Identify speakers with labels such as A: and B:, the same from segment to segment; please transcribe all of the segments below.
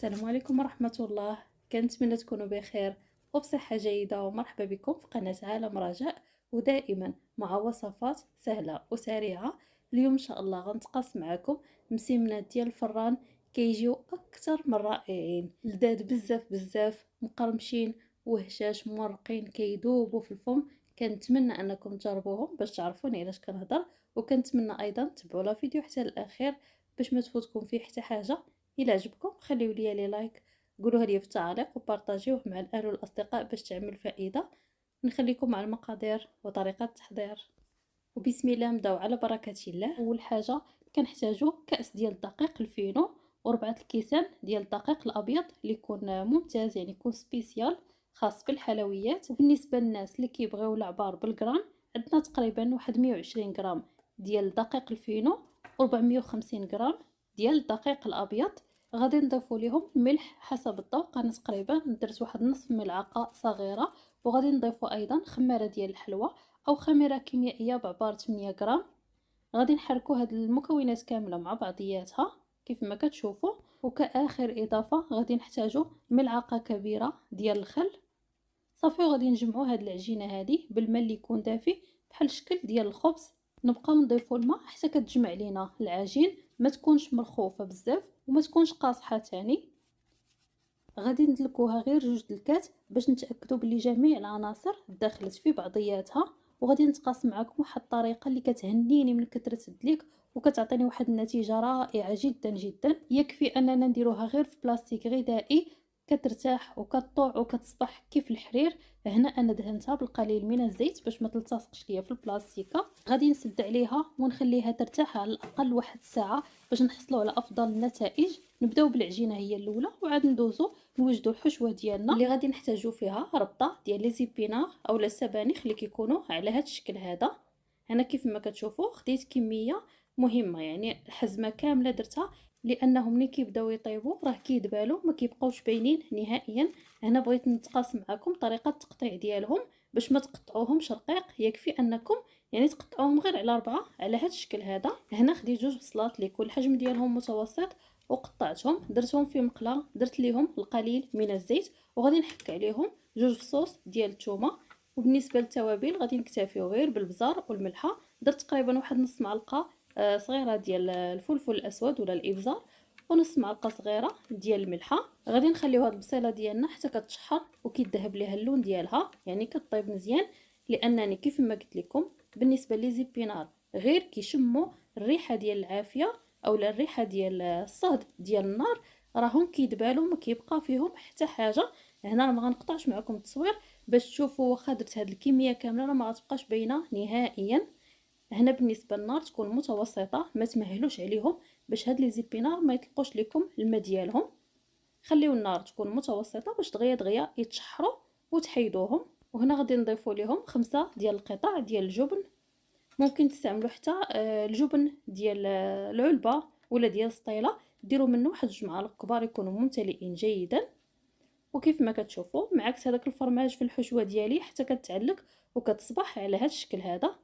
A: السلام عليكم ورحمة الله. كنتمنى تكونوا بخير وبصحة جيدة، ومرحبا بكم في قناة عالم رجاء، ودائما مع وصفات سهلة وسريعة. اليوم إن شاء الله غنتقاسم معكم مسمنات ديال الفران كيجيو أكثر من رائعين، لذاذ بزاف بزاف، مقرمشين وهشاش مورقين كيدوبوا في الفم. كنتمنى أنكم تجربوهم باش تعرفوني علاش كنهضر، وكنتمنى أيضا تتبعوا لا فيديو حتى الأخير باش ما تفوتكم فيه حتى حاجة. الى عجبكم خليو لي لايك، قولوها لي في التعليق، وبارطاجيوه مع الاهل والاصدقاء باش تعمل فائده. نخليكم مع المقادير وطريقه التحضير، وبسم الله نبداو على بركه الله. اول حاجه كنحتاجو كاس ديال الدقيق الفينو، وربعه الكيسان ديال الدقيق الابيض اللي يكون ممتاز، يعني يكون سبيسيال خاص بالحلويات. وبالنسبه للناس اللي كيبغيو العبار بالغرام، عندنا تقريبا واحد 120 غرام ديال الدقيق الفينو، و450 غرام ديال الدقيق الابيض. غادي نضيفوا ليهم الملح حسب الذوق، انا تقريبا درت واحد نصف ملعقه صغيره. وغادي نضيفوا ايضا خميره ديال الحلوى او خميره كيميائيه بعبار 8 غرام. غادي نحركوا هاد المكونات كامله مع بعضياتها كيف ما كتشوفوا. وكاخر اضافه غادي نحتاجوا ملعقه كبيره ديال الخل. صافي، وغادي نجمعوا هاد العجينه هادي بالماء اللي يكون دافي بحال الشكل ديال الخبز. نبقاو نضيفوا الماء حتى كتجمع لينا العجين، ما تكونش مرخوفه بزاف وما تكونش قاصحه تاني. غادي ندلكوها غير 2 دلكات باش نتاكدوا بلي جميع العناصر دخلت في بعضياتها. وغادي نتقاسم معكم واحد الطريقه اللي كتهنيني من كثره الدليك وكتعطيني واحد النتيجه رائعه جدا جدا. يكفي اننا نديروها غير في بلاستيك غذائي، كترتاح وكتطوع وكتصبح كيف الحرير. هنا انا دهنتها بالقليل من الزيت باش ما تلتصقش ليا في البلاستيكه. غادي نسد عليها ونخليها ترتاح على الاقل واحد الساعه باش نحصلوا على افضل النتائج. نبداو بالعجينه هي الاولى، وعاد ندوزو نوجدوا الحشوه ديالنا اللي غادي نحتاجو فيها ربطه ديال لي زيبينار اولا السبانخ اللي كيكونوا على هذا الشكل هذا. هنا كيف ما كتشوفوا خديت كميه مهمه، يعني الحزمه كامله درتها، لانهم ملي كيبداو يطيبوا راه كيدبالوا ما كيبقاوش باينين نهائيا. هنا بغيت نتقاسم معكم طريقه التقطيع ديالهم باش ما تقطعوهمش رقيق. يكفي انكم يعني تقطعوهم غير على 4 على هذا الشكل هذا. هنا خديت 2 بصلات اللي يكون الحجم ديالهم متوسط، وقطعتهم درتهم في مقله، درت ليهم القليل من الزيت، وغادي نحك عليهم 2 فصوص ديال الثومه. وبالنسبه للتوابل غادي نكتفيو غير بالبزار والملحه. درت تقريبا واحد نص معلقه صغيره ديال الفلفل الاسود ولا الابزار، ونص معلقه صغيره ديال الملحه. غادي نخليو هاد البصيله ديالنا حتى كتشحر وكيذهب ليها اللون ديالها، يعني كطيب مزيان. لانني كيف ما قلت لكم بالنسبه لي زيبينار غير كيشموا الريحه ديال العافيه اولا الريحه ديال الصهد ديال النار، راهم كيدبالوا ما كيبقى فيهم حتى حاجه. هنا ما غنقطعش معكم التصوير باش تشوفوا، واخا درت هاد الكميه كامله راه ما غتبقاش باينه نهائيا. هنا بالنسبه للنار تكون متوسطه، ما تمهلوش عليهم باش هاد لي زيبينار ما يطلقوش لكم الماء ديالهم. خليو النار تكون متوسطه باش دغيا دغيا يتشحروا وتحيدوهم. وهنا غادي نضيفوا لهم 5 ديال القطع ديال الجبن. ممكن تستعملوا حتى الجبن ديال العلبه ولا ديال السطيله، ديروا منه واحد 2 معالق كبار يكونوا ممتلئين جيدا. وكيف ما كتشوفوا معكس هذاك الفرماج في الحشوه ديالي حتى كتعلق وكتصبح على هذا الشكل هذا.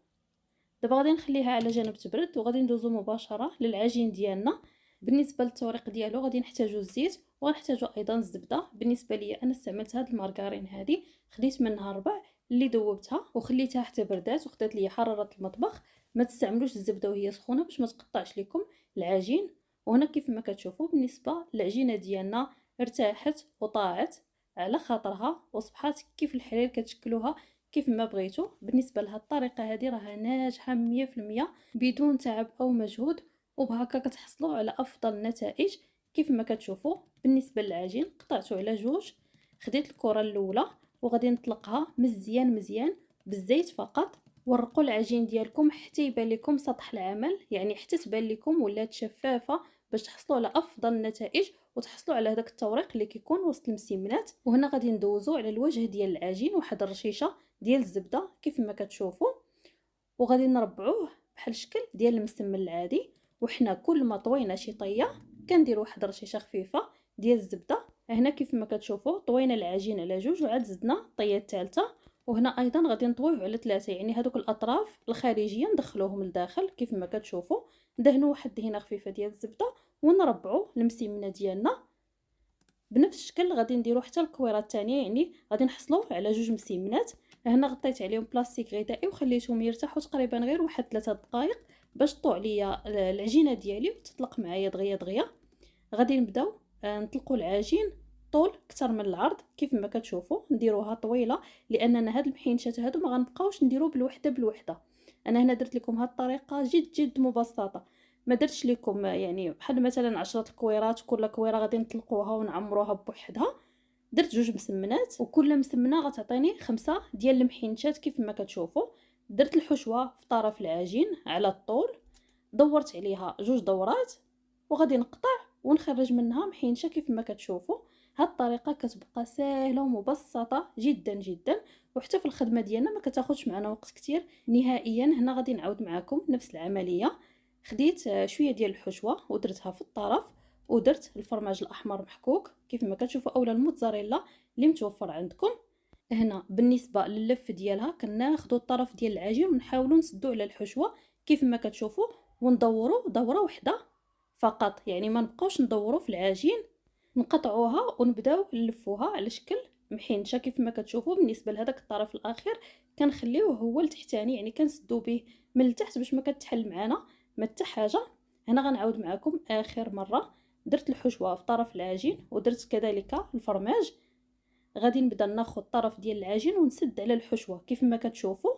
A: دابا غادي نخليها على جنب تبرد، وغادي ندوزو مباشره للعجين ديالنا. بالنسبه للتوريق ديالو غادي نحتاجو الزيت، وغنحتاجو ايضا الزبده. بالنسبه لي انا استعملت هاد المارغرين هذه، خديت منها 4 اللي ذوبتها وخليتها حتى بردات وخدات لي حراره المطبخ. ما تستعملوش الزبده وهي سخونه باش ما تقطعش لكم العجين. وهنا كيف ما كتشوفوا بالنسبه للعجينه ديالنا ارتاحت وطاعت على خاطرها وصبحات كيف الحرير، كتشكلوها كيف ما بغيتو. بالنسبه لهاد الطريقه هذه راها ناجحه 100% بدون تعب او مجهود، وبهكا كتحصلوا على افضل النتائج. كيف ما كتشوفوا بالنسبه للعجين قطعته على 2. خديت الكره الاولى وغادي نطلقها مزيان مزيان بالزيت فقط. ورقوا العجين ديالكم حتى يبان لكم سطح العمل، يعني حتى تبان لكم ولات شفافه باش تحصلوا على افضل النتائج وتحصلوا على هذاك التوريق اللي كيكون وسط المسمنات. وهنا غادي ندوزو على الوجه ديال العجين واحد الرشيشه ديال الزبده كيف ما كتشوفوا، وغادي نربعوه بحال الشكل ديال المسمن العادي. وحنا كل ما طوينا شي طيه كندير واحد رشيشه خفيفه ديال الزبده. هنا كيف ما كتشوفوا طوينا العجين على 2 وعاد زدنا الطيه الثالثه. وهنا ايضا غادي نطويوه على 3، يعني هذوك الاطراف الخارجيه ندخلوهم لداخل. كيف ما كتشوفوا ندهنوا واحد الدهنه خفيفه ديال الزبده ونربعوا المسمنه ديالنا. بنفس الشكل غادي نديرو حتى الكويره الثانيه، يعني غادي نحصلو على جوج مسيمنات. هنا غطيت عليهم بلاستيك غذائي وخليتهم يرتاحوا تقريبا غير واحد 3 دقائق باش طوع ليا العجينه ديالي وتطلق معايا دغيا دغيا. غادي نبداو نطلقوا العجين طول اكثر من العرض كيف ما كتشوفوا، نديروها طويله لاننا هاد المحينشات هادو ما غنبقاوش نديرو بالوحده بالوحده. انا هنا درت لكم هاد الطريقه جد جد مبسطه، ما درتش لكم يعني بحال مثلا 10 الكويرات كل كويره غادي نطلقوها ونعمروها بوحدها. درت جوج مسمنات وكل مسمنه غتعطيني 5 ديال المحينشات كيف ما كتشوفوا. درت الحشوه في طرف العجين على الطول، دورت عليها جوج دورات وغادي نقطع ونخرج منها محينشه كيف ما كتشوفوا. هاد الطريقه كتبقى سهله ومبسطه جدا جدا، وحتى في الخدمه ديالنا ما كتاخذش معنا وقت كتير نهائيا. هنا غادي نعاود معكم نفس العمليه. خديت شويه ديال الحشوه ودرتها في الطرف، ودرت الفرماج الاحمر محكوك كيف ما كتشوفوا اولا الموتزاريلا اللي متوفر عندكم. هنا بالنسبه للف ديالها كناخذوا الطرف ديال العجين ونحاولوا نسدوا على الحشوه كيف ما كتشوفوا، وندوروا دوره واحده فقط، يعني ما نبقاوش ندوروا في العجين. نقطعوها ونبداو نلفوها على شكل محينشه كيف ما كتشوفوا. بالنسبه لهذاك الطرف الاخير كنخليوه هو التحتاني، يعني كنسدو به من التحت باش ما كتحل معنا ما حتى حاجه. هنا غنعاود معكم اخر مره. درت الحشوه في طرف العجين ودرت كذلك الفرماج. غادي نبدا ناخذ الطرف ديال العجين ونسد على الحشوه كيف ما كتشوفوا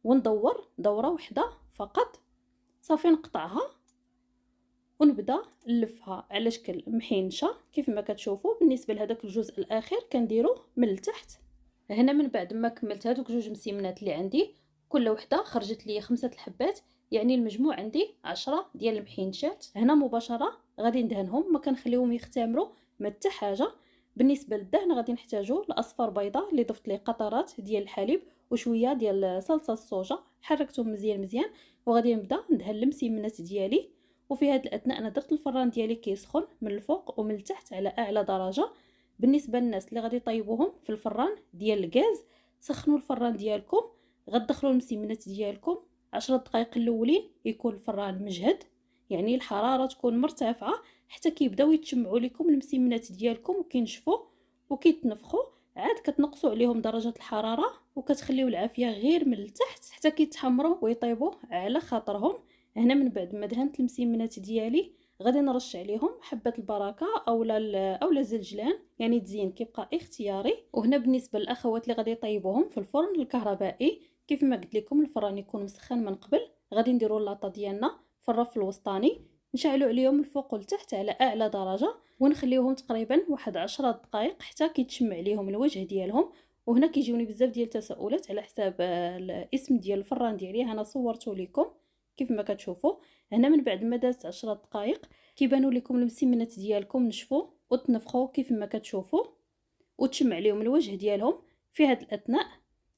A: وندور دوره واحده فقط، صافي نقطعها ونبدا نلفها على شكل محينشه كيف ما كتشوفوا. بالنسبه لهذاك الجزء الاخير كنديروه من التحت. هنا من بعد ما كملت هذوك جوج مسيمنات اللي عندي، كل وحده خرجت لي 5 الحبات، يعني المجموع عندي 10 ديال المحينشات. هنا مباشره غادي ندهنهم، ما كنخليهم يختمروا ما حتى حاجه. بالنسبه للدهن غادي نحتاجو لاصفر بيضه اللي ضفت ليه قطرات ديال الحليب وشويه ديال صلصه الصوجا، حركتهم مزيان مزيان وغادي نبدا ندهن المسيمنات ديالي. وفي هذا الاثناء انا درت الفران ديالي كيسخن من الفوق ومن التحت على اعلى درجه. بالنسبه للناس اللي غادي يطيبوهم في الفران ديال الغاز، سخنوا الفران ديالكم، غتدخلوا المسيمنات ديالكم 10 دقائق الاولين يكون الفران مجهد، يعني الحراره تكون مرتفعه حتى كيبداو يتشمعوا لكم المسيمنات ديالكم وكينشفوا وكيتنفخوا. عاد كتنقصوا عليهم درجه الحراره وكتخليو العافيه غير من التحت حتى كيتحمروا ويطيبوا على خاطرهم. هنا من بعد ما دهنت المسيمنات ديالي غادي نرش عليهم حبه البركه اولا الزلجلان، يعني تزيين كيبقى اختياري. وهنا بالنسبه للاخوات اللي غادي يطيبوهم في الفرن الكهربائي، كيف ما قلت لكم الفران يكون مسخن من قبل. غادي نديروا اللاطه ديالنا في الرف الوسطاني، نشعلوا عليهم الفوق والتحت على اعلى درجه ونخليوهم تقريبا واحد 10 دقائق حتى كيتشمع عليهم الوجه ديالهم. وهنا كيجيوني بزاف ديال التساؤلات على حساب الاسم ديال الفران ديالي، انا صورته لكم كيف ما كتشوفوا. هنا من بعد ما دازت 10 دقائق كيبانوا لكم المسيمنات ديالكم نشفوا وتنفخوا كيف ما كتشوفوا وتشمع عليهم الوجه ديالهم. في هذا الاثناء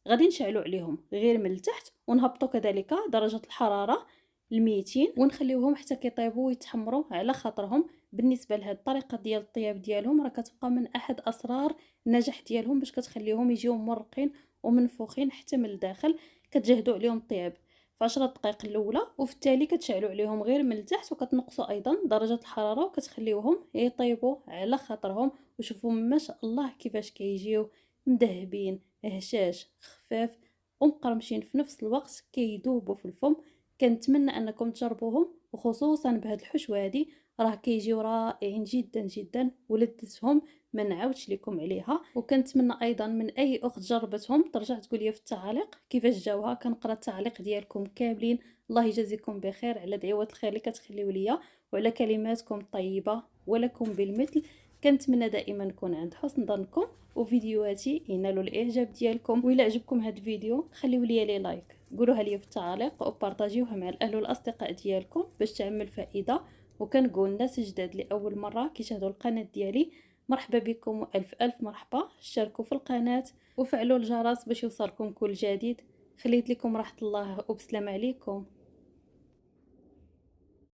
A: غادي نشعلوا عليهم غير من التحت ونهبطوا كذلك درجه الحراره 200 ونخليوهم حتى كيطيبوا ويتحمروا على خاطرهم. بالنسبه لهاد الطريقه ديال الطياب ديالهم راه كتبقى من احد اسرار النجاح ديالهم، باش كتخليهم يجيو مرقين ومنفوخين حتى من الداخل. كتجهدوا عليهم الطياب في 10 دقائق الاولى وفي التالي كتشعلوا عليهم غير من التحت وكتنقصوا ايضا درجه الحراره وكتخليوهم يطيبوا على خاطرهم. وشوفوا ما شاء الله كيفاش كيجيو مذهبين هشاش خفاف ومقرمشين في نفس الوقت، كيذوبوا في الفم. كنتمنى انكم تجربوهم، وخصوصا بهاد الحشوه هادي راه كيجيو رائعين جدا جدا ولذتهم ما نعاودش لكم عليها. وكنتمنى ايضا من اي اخت جربتهم ترجع تقول لي في التعاليق كيفاش جاوها. كنقرا التعاليق ديالكم كاملين، الله يجازيكم بخير على دعوات الخير اللي كتخليو ليا وعلى كلماتكم الطيبه، ولكم بالمثل. كنتمنى دائما نكون عند حسن ظنكم وفيديوهاتي ينالوا الاعجاب ديالكم. وإلا عجبكم هذا الفيديو خليوا لي لايك، قولوها لي في التعاليق وبارطاجيوها مع الاهل والاصدقاء ديالكم باش تعمل فائده. وكنقول الناس جداد لاول مره كيشاهدوا القناه ديالي، مرحبا بكم والف الف مرحبا. اشتركوا في القناه وفعلوا الجرس باش يوصلكم كل جديد. خليت لكم راحه الله وبسلام عليكم.